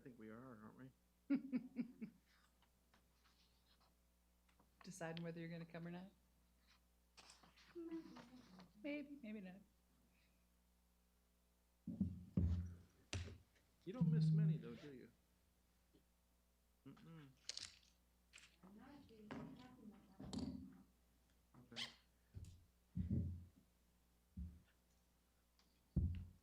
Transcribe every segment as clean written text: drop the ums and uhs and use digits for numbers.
think we are, aren't we? Deciding whether you're gonna come or not? Maybe, maybe not. You don't miss many though, do you? Mm-mm. Okay.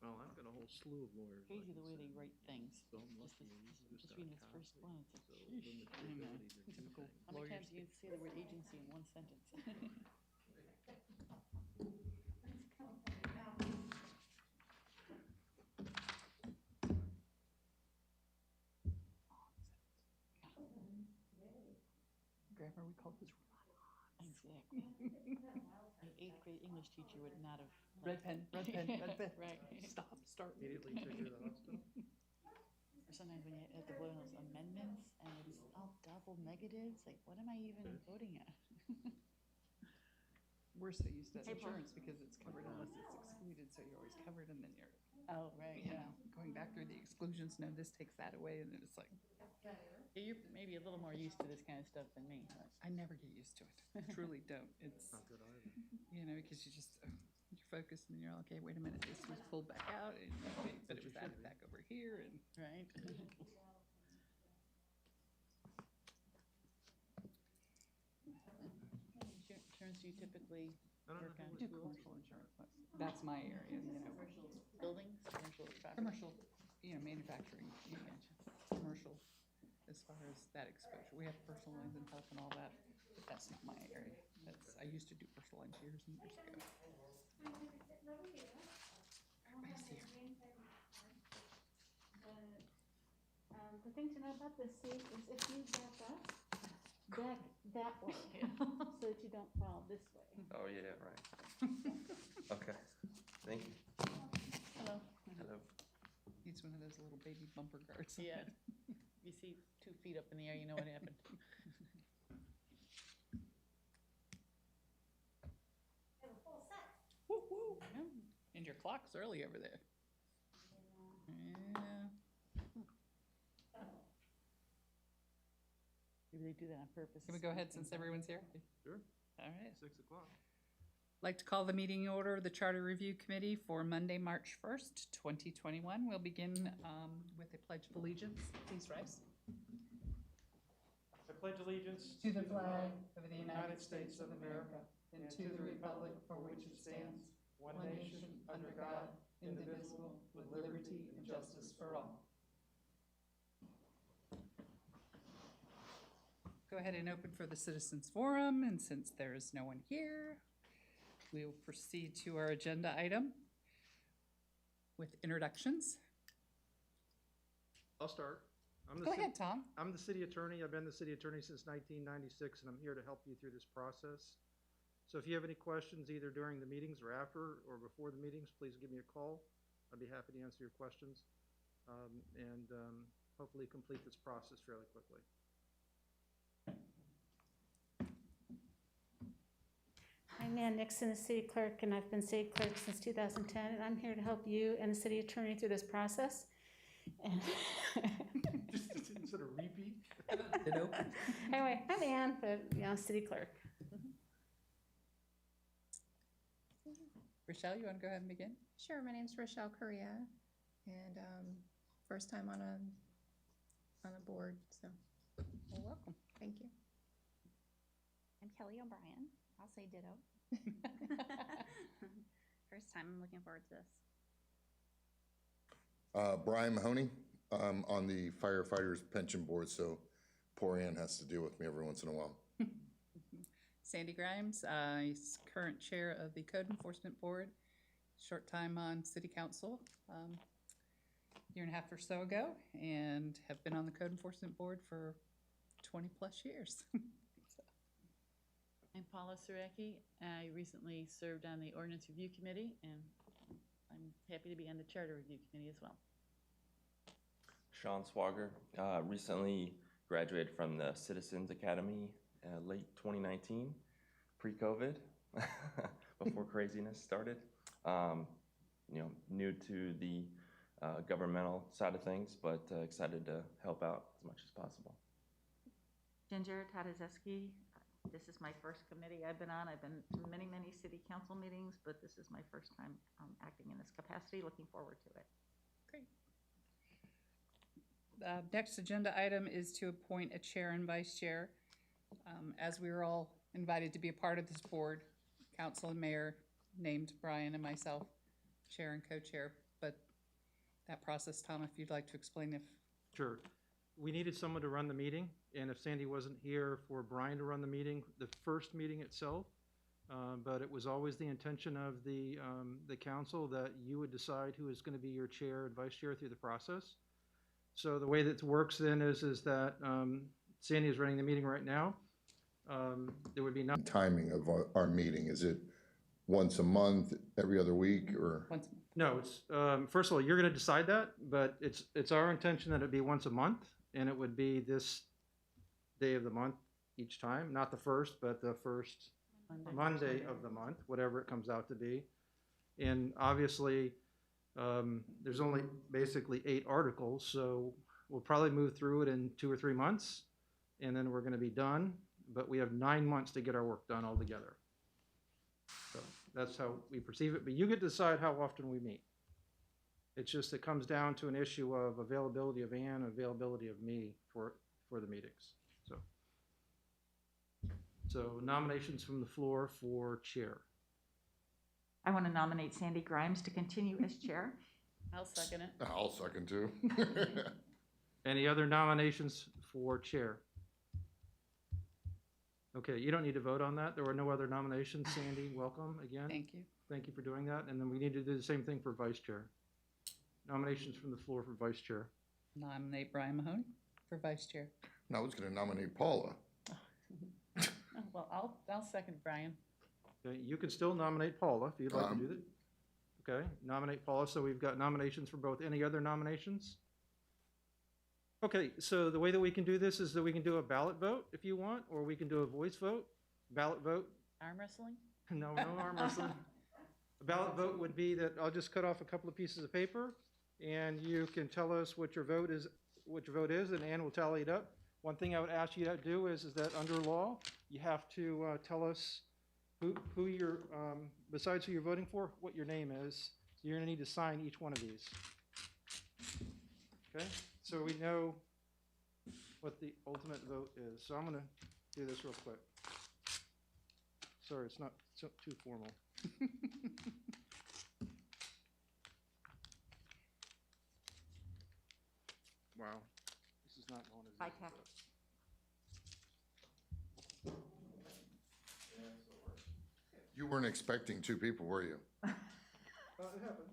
Well, I've got a whole slew of lawyers. Crazy like the way I they said. write things. So I'm Just lucky this, you just got reading this a first copy. one, it's like, So sheesh. limit I your know. ability to do Typical. things. How many Lawyers times do you say the word agency in one sentence? Grammar, we call this exactly. An 8th grade English teacher would not have. Red pen, red pen, red pen. Right. Stop, start. Immediately trigger the hospital. Or sometimes when you have to vote on those amendments and it's all double negatives, like what am I even voting at? We're so used to Hey, Paul. insurance because it's covered unless it's excluded, so you're always covered, and then you're, Oh, right, you know, going back through the exclusions, no, this takes that away, and then it's like, You're maybe a little more used to this kind of stuff than me, but. I never get used to it. Truly don't. It's, Not good either. you know, because you just, you're focused and you're like, okay, wait a minute, this was pulled back out, and, but it was added back over here, and Right. Insurance do you typically I don't work know on? who do it's commercial insurance. That's my area, you know. Commercial buildings, commercial property? Commercial, you know, manufacturing, you know, commercial, as far as that exposure. We have personal lines and health and all that, but that's not my area. That's, I used to do personal lines years and years ago. Everybody's here. The thing to know about this seat is if you back up, back that way, so that you don't fall this way. Oh, yeah, right. Okay, thank you. Hello. Hello. Needs one of those little baby bumper guards. Yeah. You see 2 feet up in the air, you know what happened. Woo, woo. Yeah. And your clock's early over there. Yeah. Maybe they do that on purpose. Can we go ahead since everyone's here? Sure. All right. 6 o'clock. Like to call the meeting order of the Charter Review Committee for Monday, March 1st, 2021. We'll begin with a pledge of allegiance. Please rise. I pledge allegiance To the flag of the United States of America and to the republic for which it stands, one nation, under God, indivisible, with liberty and justice for all. Go ahead and open for the Citizens Forum, and since there is no one here, we will proceed to our agenda item with introductions. I'll start. Go ahead, Tom. I'm the city attorney. I've been the city attorney since 1996, and I'm here to help you through this process. So if you have any questions, either during the meetings or after or before the meetings, please give me a call. I'd be happy to answer your questions and hopefully complete this process fairly quickly. I'm Ann Nixon, the city clerk, and I've been city clerk since 2010, and I'm here to help you and the city attorney through this process. And Just instead of repeat. anyway, I'm Ann, but city clerk. Rochelle, you want to go ahead and begin? Sure, my name's Rochelle Correa, and first time on a board, so Well, welcome. thank you. I'm Kelly O'Brien. I'll say ditto. First time, I'm looking forward to this. Brian Mahoney, I'm on the firefighters pension board, so poor Ann has to deal with me every once in a while. Sandy Grimes, he's current chair of the Code Enforcement Board, short time on city council, year and a half or so ago, and have been on the Code Enforcement Board for 20 plus years. I'm Paula Saracki. I recently served on the Ordinance Review Committee, and I'm happy to be on the Charter Review Committee as well. Sean Swagger, recently graduated from the Citizens Academy, late 2019, pre-COVID, before craziness started. New to the governmental side of things, but excited to help out as much as possible. Ginger Tadaszewski. This is my first committee I've been on. I've been to many, many city council meetings, but this is my first time acting in this capacity. Looking forward to it. Great. The next agenda item is to appoint a chair and vice chair. As we were all invited to be a part of this board, council and mayor named Brian and myself chair and co-chair, but that process, Tom, if you'd like to explain if. Sure. We needed someone to run the meeting, and if Sandy wasn't here for Brian to run the meeting, the first meeting itself, but it was always the intention of the council that you would decide who is going to be your chair and vice chair through the process. So the way that it works then is that Sandy is running the meeting right now. There would be no Timing of our meeting, is it once a month, every other week, or? Once, No, it's, first of all, you're gonna decide that, but it's our intention that it'd be once a month, and it would be this day of the month each time, not the first, but the first Monday of the month, whatever it comes out to be. And obviously, there's only basically 8 articles, so we'll probably move through it in 2 or 3 months, and then we're gonna be done, but we have 9 months to get our work done altogether. So that's how we perceive it, but you get to decide how often we meet. It's just, it comes down to an issue of availability of Ann, availability of me for the meetings, so. So nominations from the floor for chair. I want to nominate Sandy Grimes to continue as chair. I'll second it. I'll second too. Any other nominations for chair? Okay, you don't need to vote on that. There were no other nominations. Sandy, welcome again. thank you. Thank you for doing that. And then we need to do the same thing for vice chair. Nominations from the floor for vice chair. Nominate Brian Mahoney for vice chair. And I was gonna nominate Paula. Oh, well, I'll second Brian. Okay, you can still nominate Paula if you'd like to do that. Okay, nominate Paula. So we've got nominations for both. Any other nominations? Okay, so the way that we can do this is that we can do a ballot vote if you want, or we can do a voice vote. Ballot vote. Arm wrestling? No arm wrestling. A ballot vote would be that I'll just cut off a couple of pieces of paper, and you can tell us what your vote is, and Ann will tally it up. One thing I would ask you to do is that under law, you have to tell us who you're, besides who you're voting for, what your name is. So you're gonna need to sign each one of these. Okay, so we know what the ultimate vote is. So I'm gonna do this real quick. Sorry, it's not too formal. Wow, this is not going as. High tech. You weren't expecting 2 people, were you? It happens.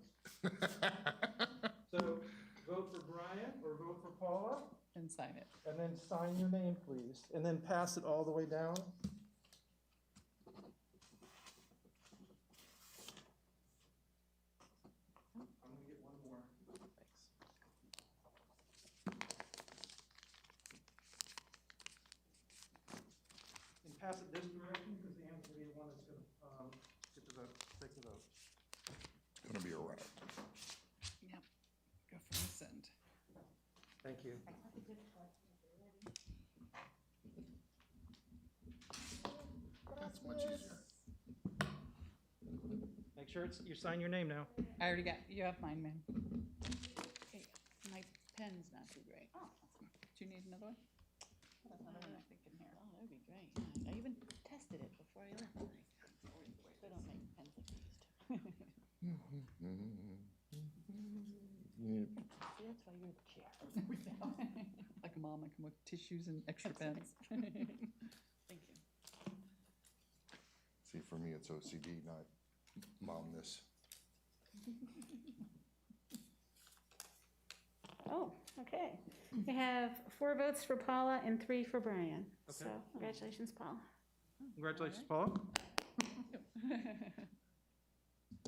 So vote for Brian or vote for Paula, And sign it. and then sign your name, please, and then pass it all the way down. I'm gonna get one more. And pass it this direction, because Ann's gonna be the one that's gonna, get the vote, take the vote. Gonna be around. Yep. Go from this end. Thank you. That's much easier. Make sure you sign your name now. I already got, you have mine, man. Okay, my pen's not too great. Oh, Do you need another one? another one I think in here. Oh, that'd be great. I even tested it before I left tonight. They don't make pens like they used to. See, that's why you're the chair. Like a mom, I come with tissues and extra That's pens. Thank you. See, for me, it's OCD, not momness. Oh, okay. We have 4 votes for Paula and 3 for Brian. So Okay. congratulations, Paula. Congratulations, Paula.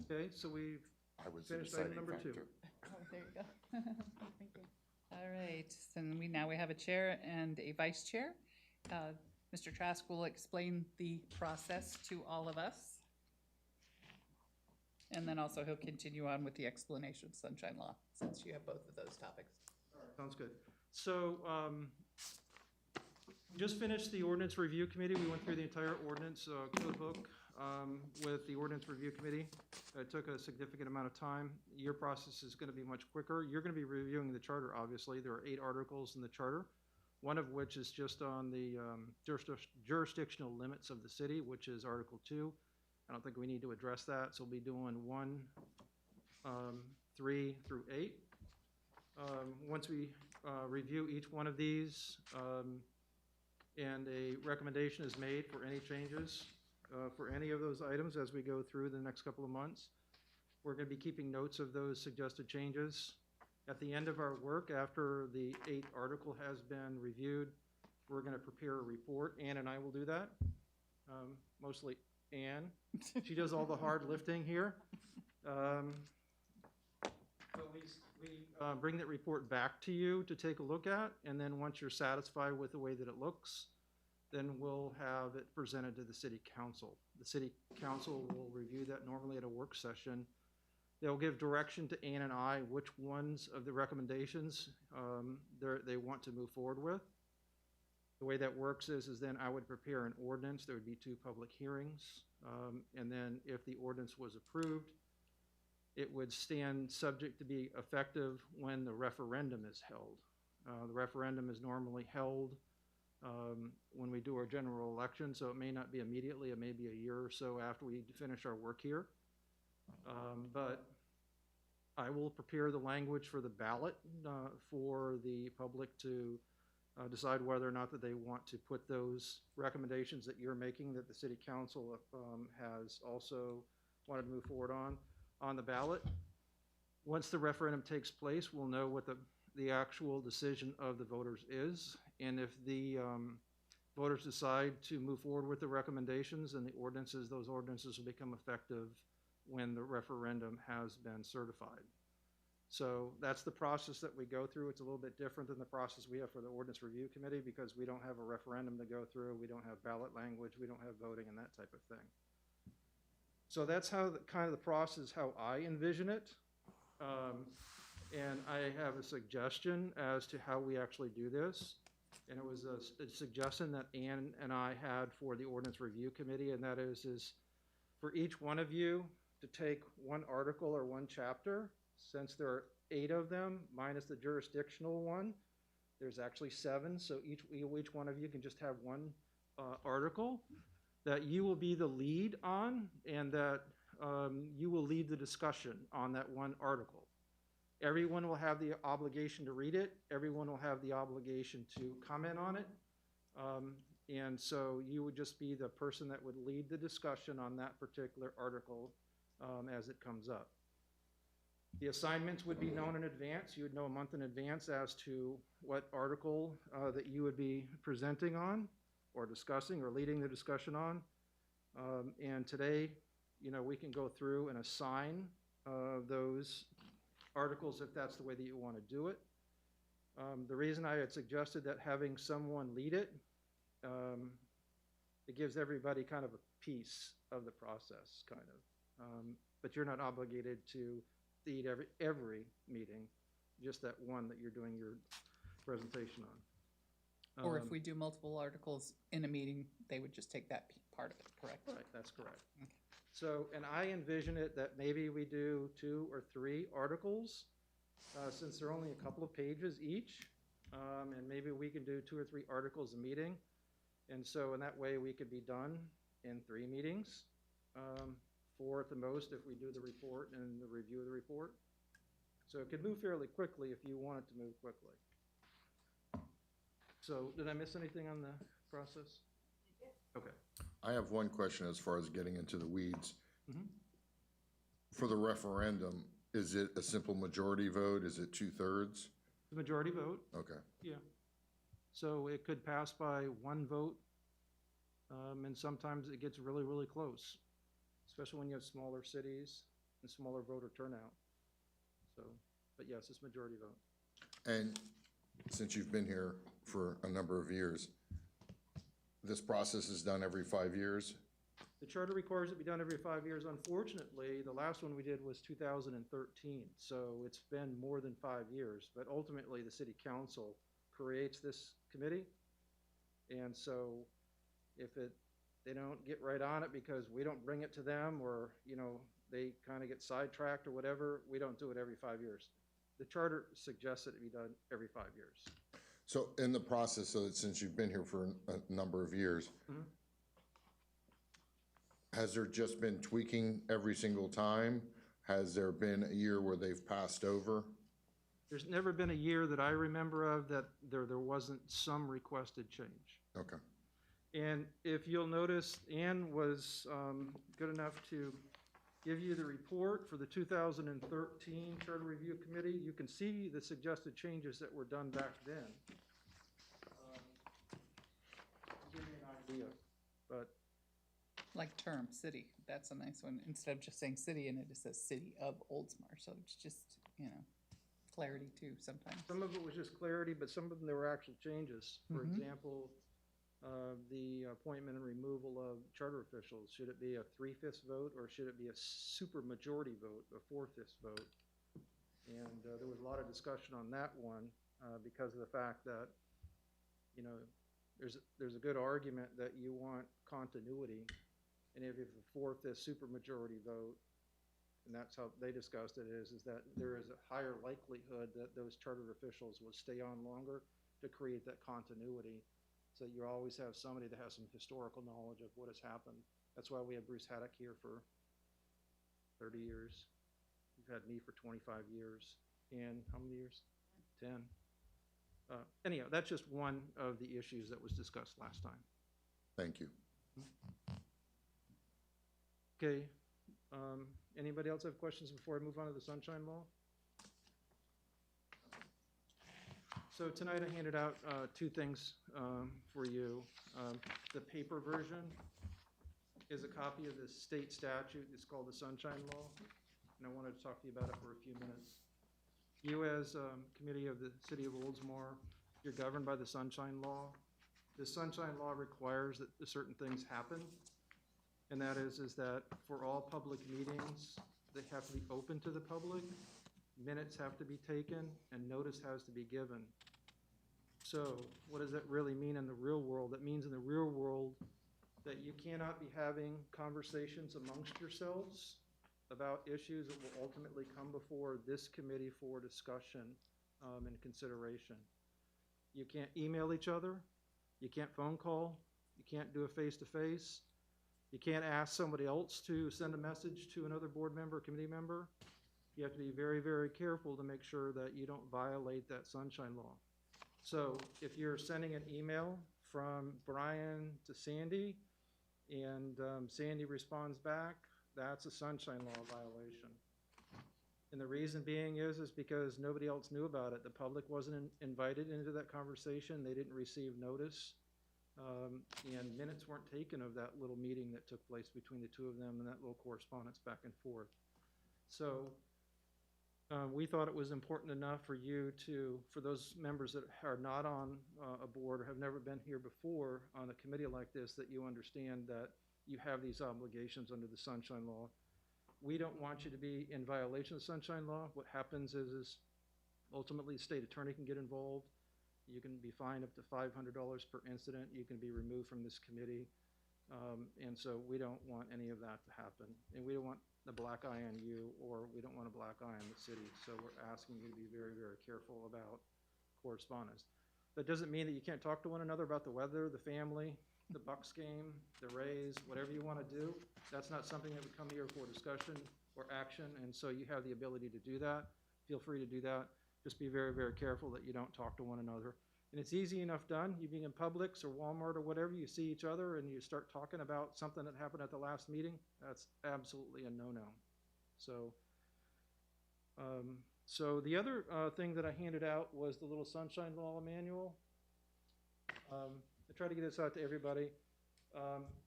Okay, so we've I was the finished item deciding number 2. factor. Oh, there you go. Thank you. All right, then now we have a chair and a vice chair. Mr. Trask will explain the process to all of us. And then also he'll continue on with the explanation of sunshine law, since you have both of those topics. Sounds good. So, just finished the ordinance review committee. We went through the entire ordinance code book with the ordinance review committee. It took a significant amount of time. Your process is gonna be much quicker. You're gonna be reviewing the charter, obviously. There are 8 articles in the charter, one of which is just on the jurisdictional limits of the city, which is Article 2. I don't think we need to address that, so we'll be doing 1, 3 through 8. Once we review each one of these, and a recommendation is made for any changes for any of those items as we go through the next couple of months, we're going to be keeping notes of those suggested changes. At the end of our work, after the 8th article has been reviewed, we're going to prepare a report. Ann and I will do that, mostly Ann. She does all the hard lifting here. But we bring that report back to you to take a look at, and then once you're satisfied with the way that it looks, then we'll have it presented to the city council. The city council will review that normally at a work session. They'll give direction to Ann and I which ones of the recommendations they want to move forward with. The way that works is then I would prepare an ordinance. There would be 2 public hearings, and then if the ordinance was approved, it would stand subject to be effective when the referendum is held. The referendum is normally held when we do our general election, so it may not be immediately, it may be a year or so after we finish our work here. But I will prepare the language for the ballot for the public to decide whether or not that they want to put those recommendations that you're making, that the city council has also wanted to move forward on the ballot. Once the referendum takes place, we'll know what the actual decision of the voters is. And if the voters decide to move forward with the recommendations and the ordinances, those ordinances will become effective when the referendum has been certified. So that's the process that we go through. It's a little bit different than the process we have for the ordinance review committee because we don't have a referendum to go through. We don't have ballot language. We don't have voting and that type of thing. So that's how kind of the process, how I envision it. And I have a suggestion as to how we actually do this. And it was a suggestion that Ann and I had for the ordinance review committee, and that is for each one of you to take 1 article or 1 chapter, since there are 8 of them, minus the jurisdictional one. There's actually 7, so each one of you can just have 1 article that you will be the lead on, and that you will lead the discussion on that 1 article. Everyone will have the obligation to read it. Everyone will have the obligation to comment on it. And so you would just be the person that would lead the discussion on that particular article as it comes up. The assignments would be known in advance. You would know a month in advance as to what article that you would be presenting on or discussing or leading the discussion on. And today, we can go through and assign those articles if that's the way that you want to do it. The reason I had suggested that having someone lead it, it gives everybody kind of a piece of the process, kind of. But you're not obligated to lead every meeting, just that one that you're doing your presentation on. Or if we do multiple articles in a meeting, they would just take that part of it, correct? Right, that's correct. So, and I envision it that maybe we do 2 or 3 articles, since they're only a couple of pages each, and maybe we can do 2 or 3 articles a meeting. And so in that way, we could be done in 3 meetings, 4 at the most if we do the report and the review of the report. So it could move fairly quickly if you want it to move quickly. So did I miss anything on the process? Okay. I have one question as far as getting into the weeds. Mhm. For the referendum, is it a simple majority vote? Is it 2/3? The majority vote, Okay. yeah. So it could pass by 1 vote, and sometimes it gets really, really close, especially when you have smaller cities and smaller voter turnout. So, but yes, it's majority vote. And since you've been here for a number of years, this process is done every 5 years? The charter requires it be done every 5 years. Unfortunately, the last one we did was 2013, so it's been more than 5 years. But ultimately, the city council creates this committee. And so if they don't get right on it because we don't bring it to them, or, you know, they kind of get sidetracked or whatever, we don't do it every 5 years. The charter suggests that it be done every 5 years. So in the process, so that since you've been here for a number of years, Mhm. has there just been tweaking every single time? Has there been a year where they've passed over? There's never been a year that I remember of that there wasn't some requested change. Okay. And if you'll notice, Ann was good enough to give you the report for the 2013 Charter Review Committee. You can see the suggested changes that were done back then. To give you an idea, but Like term, city, that's a nice one. Instead of just saying city in it, it says city of Oldsmar, so it's just, you know, clarity too sometimes. some of it was just clarity, but some of them, there were actual changes. For Mhm. example, the appointment and removal of charter officials. Should it be a 3/5 vote, or should it be a super majority vote, a 4/5 vote? And there was a lot of discussion on that one because of the fact that, you know, there's a good argument that you want continuity. And if you have a 4/5 super majority vote, and that's how they discussed it, is that there is a higher likelihood that those chartered officials will stay on longer to create that continuity. So you always have somebody that has some historical knowledge of what has happened. That's why we have Bruce Haddock here for 30 years. You've had me for 25 years. And how many years? 10. Anyhow, that's just one of the issues that was discussed last time. Thank you. Okay. Anybody else have questions before I move on to the Sunshine Law? So tonight I handed out two things for you. The paper version is a copy of the state statute. It's called the Sunshine Law, and I wanted to talk to you about it for a few minutes. You, as committee of the City of Oldsmar, you're governed by the Sunshine Law. The Sunshine Law requires that certain things happen, and that is that for all public meetings, they have to be open to the public, minutes have to be taken, and notice has to be given. So what does that really mean in the real world? That means in the real world that you cannot be having conversations amongst yourselves about issues that will ultimately come before this committee for discussion and consideration. You can't email each other. You can't phone call. You can't do a face-to-face. You can't ask somebody else to send a message to another board member or committee member. You have to be very, very careful to make sure that you don't violate that Sunshine Law. So if you're sending an email from Brian to Sandy and Sandy responds back, that's a Sunshine Law violation. And the reason being is because nobody else knew about it. The public wasn't invited into that conversation. They didn't receive notice. And minutes weren't taken of that little meeting that took place between the two of them and that little correspondence back and forth. So we thought it was important enough for you for those members that are not on a board or have never been here before on a committee like this, that you understand that you have these obligations under the Sunshine Law. We don't want you to be in violation of the Sunshine Law. What happens is ultimately the state attorney can get involved. You can be fined up to $500 per incident. You can be removed from this committee. And so we don't want any of that to happen. And we don't want the black eye on you, or we don't want a black eye on the city. So we're asking you to be very, very careful about correspondence. That doesn't mean that you can't talk to one another about the weather, the family, the Bucks game, the Rays, whatever you want to do. That's not something that would come here for discussion or action. And so you have the ability to do that. Feel free to do that. Just be very, very careful that you don't talk to one another. And it's easy enough done. You being in Publix or Walmart or whatever, you see each other and you start talking about something that happened at the last meeting. That's absolutely a no-no. So, the other thing that I handed out was the little Sunshine Law manual. I try to get this out to everybody.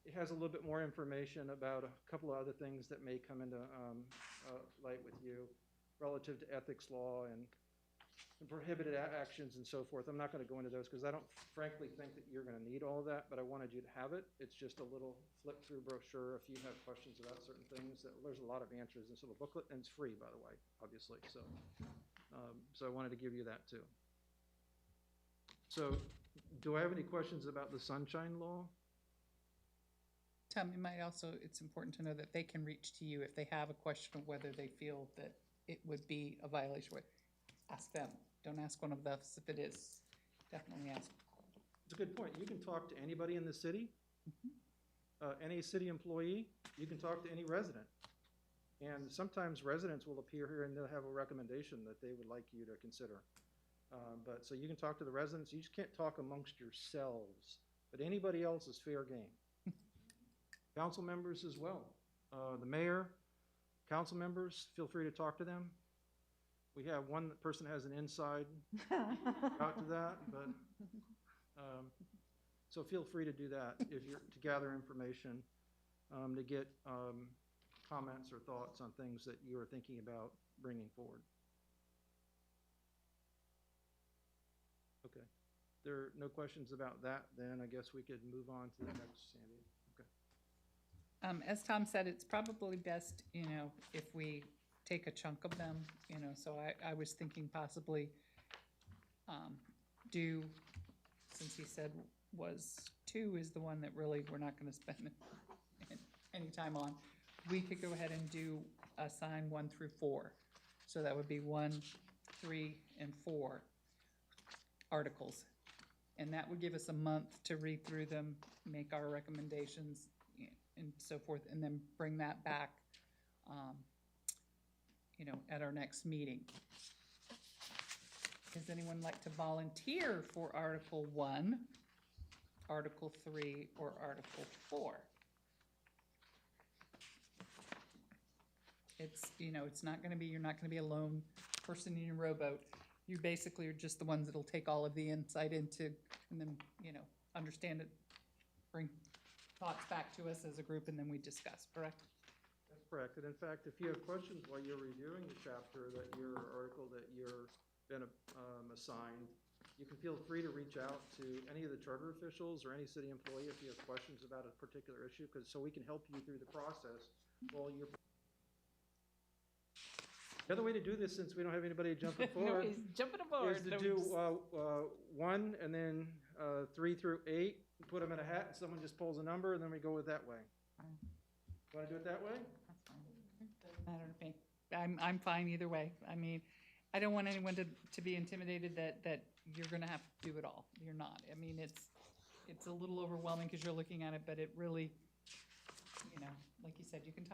It has a little bit more information about a couple of other things that may come into light with you relative to ethics law and and prohibited actions and so forth. I'm not gonna go into those, because I don't frankly think that you're gonna need all of that, but I wanted you to have it. It's just a little flip-through brochure if you have questions about certain things. There's a lot of answers in this little booklet, and it's free, by the way, obviously, so. So I wanted to give you that too. So, do I have any questions about the sunshine law? Tom, it might also, it's important to know that they can reach to you if they have a question of whether they feel that it would be a violation. Ask them. Don't ask one of us if it is. Definitely ask. It's a good point. You can talk to anybody in the city, any city employee. You can talk to any resident. And sometimes residents will appear here and they'll have a recommendation that they would like you to consider. But so you can talk to the residents. You just can't talk amongst yourselves. But anybody else is fair game. Council members as well. The mayor, council members, feel free to talk to them. We have one person has an inside out to that, but so feel free to do that if you're to gather information, to get comments or thoughts on things that you are thinking about bringing forward. Okay, there are no questions about that. Then I guess we could move on to the next, Sandy. Okay. As Tom said, it's probably best, if we take a chunk of them, so I was thinking possibly do, since he said was 2 is the one that really we're not gonna spend any time on. We could go ahead and assign 1 through 4. So that would be 1, 3, and 4 articles. And that would give us a month to read through them, make our recommendations, and so forth, and then bring that back, at our next meeting. Does anyone like to volunteer for Article 1, Article 3, or Article 4? It's, it's not gonna be, you're not gonna be a lone person in your rowboat. You basically are just the ones that'll take all of the insight into, and then, understand it, bring thoughts back to us as a group, and then we discuss, correct? That's correct. And in fact, if you have questions while you're reviewing the chapter that your article that you're been assigned, you can feel free to reach out to any of the charter officials or any city employee if you have questions about a particular issue, so we can help you through the process while you're. The other way to do this, since we don't have anybody jumping No, forward, he's jumping aboard. is to so we do just- 1 and then 3 through 8, put them in a hat, and someone just pulls a number, and then we go with that way. Want to do it that way? That's fine. Doesn't matter to me. I'm fine either way. I mean, I don't want anyone to be intimidated that you're gonna have to do it all. You're not. I mean, it's a little overwhelming because you're looking at it, but it really, like you said, you can talk